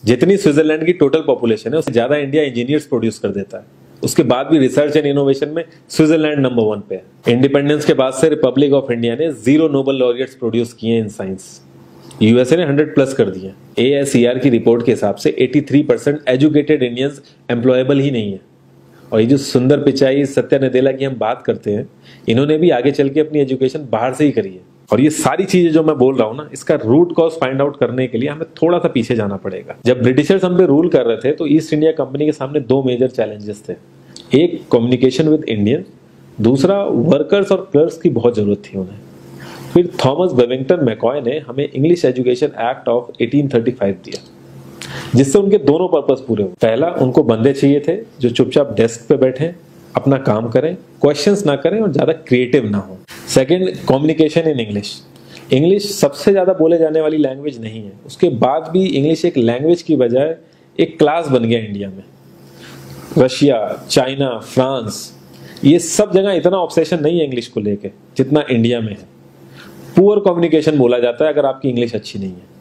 जितनी स्विट्जरलैंड की total population है उससे ज्यादा इंडिया इंजीनियर्स प्रोड्यूस कर देता है। उसके बाद भी रिसर्च एंड इनोवेशन में स्विट्जरलैंड नंबर 1 पे है। इंडिपेंडेंस के बाद से रिपब्लिक ऑफ इंडिया ने 0 नोबेल लॉरियट्स प्रोड्यूस किए इन साइंस। यूएसए ने 100+ कर दिए। AICR की रिपोर्ट के हिसाब से 83% एजुकेटेड इंडियंस एम्प्लॉयबल ही नहीं है। और ये जो सुंदर पिचाई सत्या नदेला की हम बात करते हैं, इन्होंने भी आगे चल के अपनी एजुकेशन बाहर से ही करी है। और ये सारी चीजें जो मैं बोल रहा हूँ ना, इसका रूट कॉज फाइंड आउट करने के लिए हमें थोड़ा सा पीछे जाना पड़ेगा। जब ब्रिटिशर्स हम पे रूल कर रहे थे तो ईस्ट इंडिया कंपनी के सामने 2 मेजर चैलेंजेस थे। एक कम्युनिकेशन विद इंडियन, दूसरा वर्कर्स और क्लर्क्स की बहुत जरूरत थी उन्हें। फिर थॉमस बेविंगटन मैकॉय ने हमें इंग्लिश एजुकेशन एक्ट ऑफ 1835 दिया, जिससे उनके दोनों पर्पस पूरे हुए। पहला, उनको बंदे चाहिए थे जो चुपचाप डेस्क पे बैठे अपना काम करें, क्वेश्चंस ना करें और ज्यादा क्रिएटिव ना हो। Second, communication in English. English सबसे ज्यादा बोले जाने वाली लैंग्वेज नहीं है, उसके बाद भी इंग्लिश एक लैंग्वेज की बजाय एक क्लास बन गया इंडिया में। रशिया, चाइना, फ्रांस, ये सब जगह इतना ऑब्सेशन नहीं है इंग्लिश को लेके जितना इंडिया में है। पुअर कम्युनिकेशन बोला जाता है अगर आपकी इंग्लिश अच्छी नहीं है,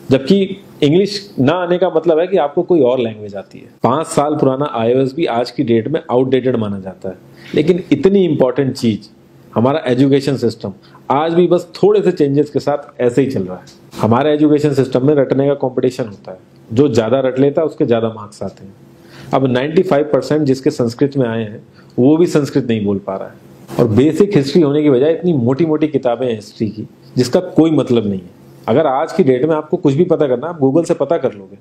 जबकि इंग्लिश ना आने का मतलब है कि आपको कोई और लैंग्वेज आती है। 5 साल पुराना iOS भी आज की डेट में आउटडेटेड माना जाता है। लेकिन इतनी इंपॉर्टेंट चीज हमारा एजुकेशन सिस्टम आज भी बस थोड़े से चेंजेस के साथ ऐसे ही चल रहा है। हमारे एजुकेशन सिस्टम में रटने का कंपटीशन होता है, जो ज्यादा रट लेता है उसके ज्यादा मार्क्स आते हैं। अब 95% जिसके संस्कृत में आए हैं वो भी संस्कृत नहीं बोल पा रहा है। और बेसिक हिस्ट्री होने की बजाय इतनी मोटी मोटी किताबें हैं हिस्ट्री की जिसका कोई मतलब नहीं है। अगर आज की डेट में आपको कुछ भी पता करना, आप गूगल से पता कर लोगे,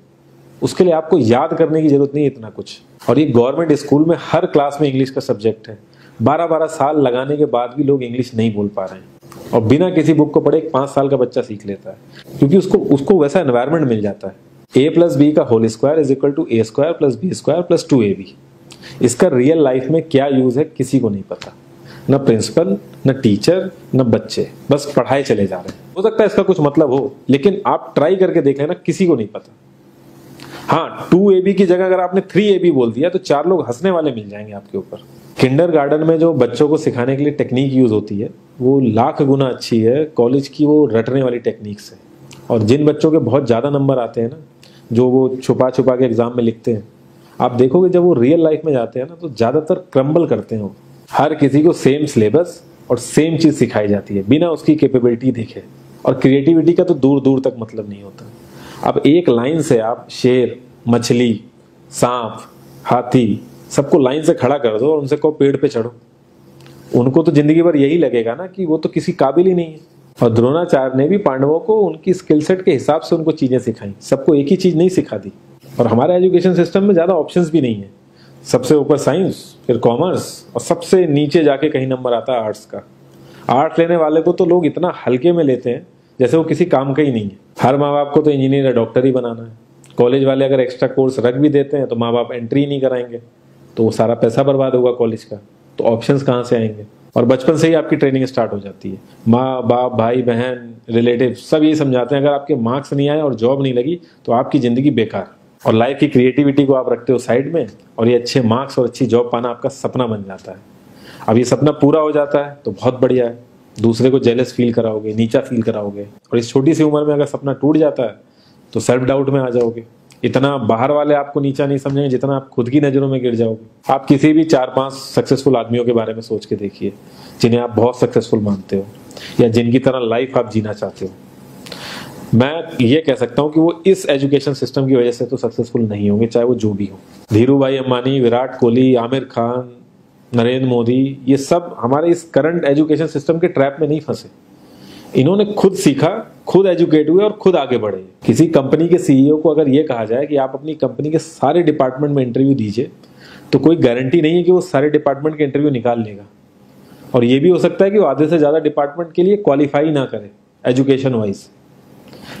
उसके लिए आपको याद करने की जरूरत नहीं है इतना कुछ। और ये गवर्नमेंट स्कूल में हर क्लास में इंग्लिश का सब्जेक्ट है। 12-12 साल लगाने के बाद भी लोग इंग्लिश नहीं बोल पा रहे हैं। और बिना किसी बुक को पढ़े 5 साल का बच्चा सीख लेता है, क्योंकि उसको वैसा एनवायरमेंट मिल जाता है। A+B का whole square is equal to A² + B² + 2AB। इसका रियल लाइफ में क्या यूज है किसी को नहीं पता, न प्रिंसिपल, न टीचर, न बच्चे, बस पढ़ाई चले जा रहे हैं। हो सकता है इसका कुछ मतलब हो, लेकिन आप ट्राई करके देख लेना, किसी को नहीं पता। हाँ, 2AB की जगह अगर आपने 3AB बोल दिया तो 4 लोग हंसने वाले मिल जाएंगे आपके ऊपर। किंडरगार्टन में जो बच्चों को सिखाने के लिए टेक्निक यूज होती है वो लाख गुना अच्छी है कॉलेज की वो रटने वाली टेक्निक से। और जिन बच्चों के बहुत ज्यादा नंबर आते हैं ना, जो वो छुपा छुपा के एग्जाम में लिखते हैं, आप देखोगे जब वो रियल लाइफ में जाते हैं ना तो ज्यादातर क्रम्बल करते हैं। हर किसी को सेम सिलेबस और सेम चीज सिखाई जाती है बिना उसकी कैपेबिलिटी देखे। और क्रिएटिविटी का तो दूर दूर तक मतलब नहीं होता। अब एक लाइन से आप शेर, मछली, सांप, हाथी सबको लाइन से खड़ा कर दो और उनसे कहो पेड़ पे चढ़ो, उनको तो जिंदगी भर यही लगेगा ना कि वो तो किसी काबिल ही नहीं है। और द्रोणाचार्य ने भी पांडवों को उनकी स्किल सेट के हिसाब से उनको चीजें सिखाई, सबको एक ही चीज नहीं सिखा दी। और हमारे एजुकेशन सिस्टम में ज्यादा ऑप्शंस भी नहीं है। सबसे ऊपर साइंस, फिर कॉमर्स, और सबसे नीचे जाके कहीं नंबर आता है आर्ट्स का। आर्ट्स लेने वाले को तो लोग इतना हल्के में लेते हैं जैसे वो किसी काम का ही नहीं है। हर माँ बाप को तो इंजीनियर या डॉक्टर ही बनाना है। कॉलेज वाले अगर एक्स्ट्रा कोर्स रख भी देते हैं तो माँ बाप एंट्री नहीं कराएंगे, तो वो सारा पैसा बर्बाद होगा कॉलेज का। तो ऑप्शंस कहाँ से आएंगे? और बचपन से ही आपकी ट्रेनिंग स्टार्ट हो जाती है। माँ बाप, भाई बहन, रिलेटिव सब ये समझाते हैं अगर आपके मार्क्स नहीं आए और जॉब नहीं लगी तो आपकी जिंदगी बेकार। और लाइफ की क्रिएटिविटी को आप रखते हो साइड में, और ये अच्छे मार्क्स और अच्छी जॉब पाना आपका सपना बन जाता है। अब ये सपना पूरा हो जाता है तो बहुत बढ़िया है, दूसरे को जेलस फील कराओगे, नीचा फील कराओगे। और इस छोटी सी उम्र में अगर सपना टूट जाता है तो सेल्फ डाउट में आ जाओगे। इतना बाहर वाले आपको नीचा नहीं समझेंगे जितना आप खुद की नजरों में गिर जाओगे। आप किसी भी 4-5 सक्सेसफुल आदमियों के बारे में सोच के देखिए जिन्हें आप बहुत सक्सेसफुल मानते हो या जिनकी तरह लाइफ आप जीना चाहते हो। मैं ये कह सकता हूं कि वो इस एजुकेशन सिस्टम की वजह से तो सक्सेसफुल नहीं होंगे, चाहे वो जो भी हो। धीरू भाई अंबानी, विराट कोहली, आमिर खान, नरेंद्र मोदी, ये सब हमारे इस करंट एजुकेशन सिस्टम के ट्रैप में नहीं फंसे। इन्होंने खुद सीखा, खुद एजुकेट हुए और खुद आगे बढ़े। किसी कंपनी के सीईओ को अगर ये कहा जाए कि आप अपनी कंपनी के सारे डिपार्टमेंट में इंटरव्यू दीजिए, तो कोई गारंटी नहीं है कि वो सारे डिपार्टमेंट के इंटरव्यू निकाल लेगा। और ये भी हो सकता है कि वो आधे से ज्यादा डिपार्टमेंट के लिए क्वालिफाई ना करे एजुकेशन वाइज,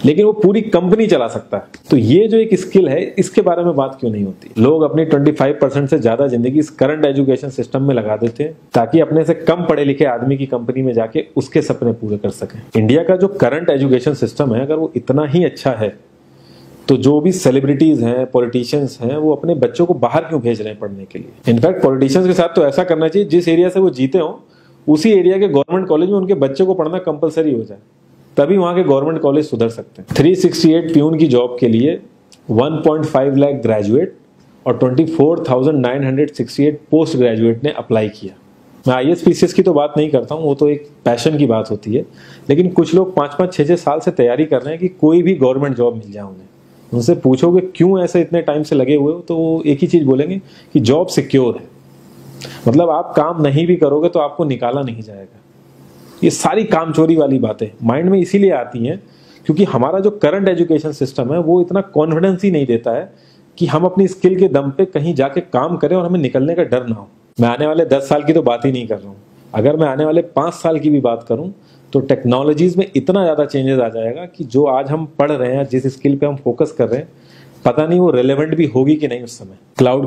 लेकिन वो पूरी कंपनी चला सकता है। तो ये जो एक स्किल है, इसके बारे में बात क्यों नहीं होती? लोग अपनी 25% से ज्यादा जिंदगी इस करंट एजुकेशन सिस्टम में लगा देते हैं ताकि अपने से कम पढ़े लिखे आदमी की कंपनी में जाके उसके सपने पूरे कर सकें। इंडिया का जो करंट एजुकेशन सिस्टम है, अगर वो इतना ही अच्छा है तो जो भी सेलिब्रिटीज हैं, पॉलिटिशियंस हैं, वो अपने बच्चों को बाहर क्यों भेज रहे हैं पढ़ने के लिए? इनफैक्ट पॉलिटिशियंस के साथ तो ऐसा करना चाहिए, जिस एरिया से वो जीते हो उसी एरिया के गवर्नमेंट कॉलेज में उनके बच्चे को पढ़ना कंपलसरी हो जाए, तभी वहां के गवर्नमेंट कॉलेज सुधर सकते हैं। 368 प्यून की जॉब के लिए 1.5 लाख ग्रेजुएट और 24,968 पोस्ट ग्रेजुएट ने अप्लाई किया। मैं IAS PCS की तो बात नहीं करता हूँ, वो तो एक पैशन की बात होती है, लेकिन कुछ लोग 5-5, 6-6 साल से तैयारी कर रहे हैं कि कोई भी गवर्नमेंट जॉब मिल जाए उन्हें। उनसे पूछोगे क्यों ऐसे इतने टाइम से लगे हुए हो, तो वो एक ही चीज़ बोलेंगे कि जॉब सिक्योर है। मतलब आप काम नहीं भी करोगे तो आपको निकाला नहीं जाएगा। ये सारी कामचोरी वाली बातें माइंड में इसीलिए आती हैं क्योंकि हमारा जो करंट एजुकेशन सिस्टम है वो इतना कॉन्फिडेंस ही नहीं देता है कि हम अपनी स्किल के दम पे कहीं जाके काम करें और हमें निकलने का डर ना हो। मैं आने वाले 10 साल की तो बात ही नहीं कर रहा हूँ, अगर मैं आने वाले 5 साल की भी बात करूँ तो टेक्नोलॉजीज में इतना ज़्यादा चेंजेस आ जाएगा कि जो आज हम पढ़ रहे हैं, जिस स्किल पे हम फोकस कर रहे हैं, पता नहीं वो रेलेवेंट भी होगी कि नहीं उस समय। क्लाउड